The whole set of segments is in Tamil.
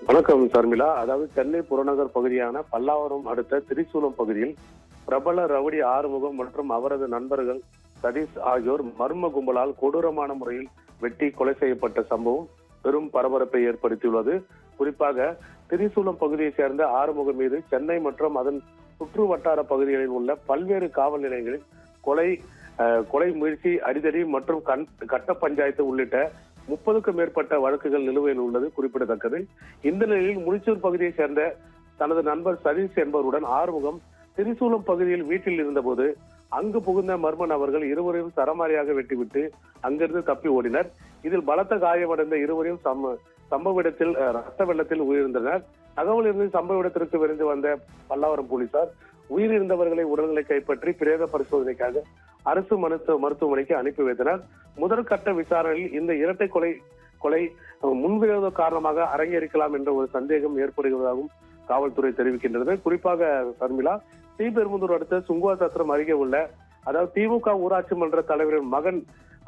வணக்கம் சர்மிளா. அதாவது சென்னை புறநகர் பகுதியான பல்லாவரம் அடுத்த திரிசூலம் பகுதியில் பிரபல ரவுடி ஆறுமுகம் மற்றும் அவரது நண்பர்கள் சதீஷ் ஆகியோர் மர்ம கும்பலால் கொடூரமான முறையில் வெட்டி கொலை செய்யப்பட்ட சம்பவம் பெரும் பரபரப்பை ஏற்படுத்தியுள்ளது. குறிப்பாக திரிசூலம் பகுதியை சேர்ந்த ஆறுமுகம் மீது சென்னை மற்றும் அதன் சுற்று வட்டார பகுதிகளில் உள்ள பல்வேறு காவல் நிலையங்களில் கொலை முயற்சி, அடிதடி மற்றும் கட்ட பஞ்சாயத்து உள்ளிட்ட 30க்கும் மேற்பட்ட வழக்குகள் நிலுவையில் உள்ளது குறிப்பிடத்தக்கது. இந்த நிலையில் முடிச்சூர் பகுதியை சேர்ந்த தனது நண்பர் சதீஷ் என்பவருடன் ஆறுமுகம் திரிசூலம் பகுதியில் வீட்டில் இருந்தபோது அங்கு புகுந்த மர்ம நபர்கள் இருவரையும் சரமாரியாக வெட்டிவிட்டு அங்கிருந்து தப்பி ஓடினர். இதில் பலத்த காயமடைந்த இருவரையும் சம்பவ இடத்தில் ரத்த வெள்ளத்தில் உயிரிழந்தனர். தகவல் இருந்து சம்பவ இடத்திற்கு விரைந்து வந்த பல்லாவரம் போலீசார் உயிரிழந்தவர்களை உடல்களை கைப்பற்றி பிரேத பரிசோதனைக்காக அரசு மருத்துவமனைக்கு அனுப்பி வைத்தனர். முதற்கட்ட விசாரணையில் இந்த இரட்டை கொலை முன்விரோத காரணமாக அரங்கேறிக்கலாம் என்ற ஒரு சந்தேகம் ஏற்படுவதாகவும் காவல்துறை தெரிவிக்கின்றது. குறிப்பாக சர்மிளா, ஸ்ரீபெரும்புதூர் அடுத்த சுங்குவாசத்திரம் அருகே உள்ள அதாவது திமுக ஊராட்சி மன்ற தலைவரின் மகன்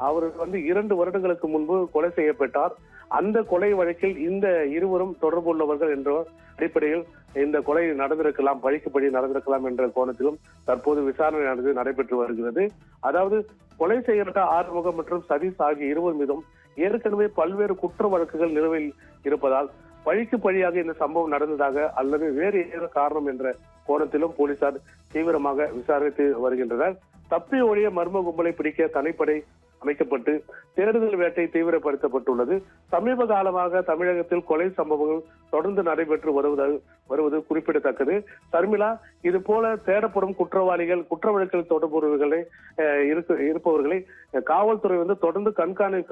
அவர் 2 வருடங்களுக்கு முன்பு கொலை செய்யப்பட்டார். அந்த கொலை வழக்கில் இந்த இருவரும் தொடர்புள்ளவர்கள் என்ற அடிப்படையில் இந்த கொலை நடந்திருக்கலாம், பழிக்கு பழி நடந்திருக்கலாம் என்ற கோணத்திலும் தற்போது விசாரணையானது நடைபெற்று வருகிறது. அதாவது கொலை செய்யப்பட்ட ஆறுமுகம் மற்றும் சதீஷ் ஆகிய இருவர் மீதும் ஏற்கனவே பல்வேறு குற்ற வழக்குகள் நிலுவையில் இருப்பதால் பழிக்கு பழியாக இந்த சம்பவம் நடந்ததாக அல்லது வேறு ஏதோ காரணம் என்ற கோணத்திலும் போலீசார் தீவிரமாக விசாரித்து வருகின்றனர். தப்பி ஓடிய மர்ம கும்பலை பிடிக்க தனிப்படை அமைக்கப்பட்டு தேடுதல் வேட்டை தீவிரப்படுத்தப்பட்டுள்ளது. சமீப காலமாக தமிழகத்தில் கொலை சம்பவங்கள் தொடர்ந்து நடைபெற்று வருவது குறிப்பிடத்தக்கது. சர்மிளா, இது போல தேடப்படும் குற்றவாளிகள், குற்ற வழக்கில் தொடர்புகளை இருப்பவர்களை காவல்துறை தொடர்ந்து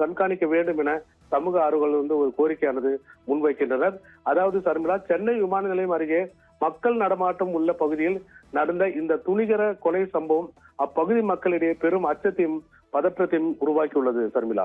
கண்காணிக்க வேண்டும் என சமூக ஆர்வலர்கள் ஒரு கோரிக்கையானது முன்வைக்கின்றனர். அதாவது சர்மிளா, சென்னை விமான நிலையம் அருகே மக்கள் நடமாட்டம் உள்ள பகுதியில் நடந்த இந்த துணிகர கொலை சம்பவம் அப்பகுதி மக்களிடையே பெரும் அச்சத்தையும் பதற்றத்தையும் உருவாக்கியுள்ளது. சர்மிளா.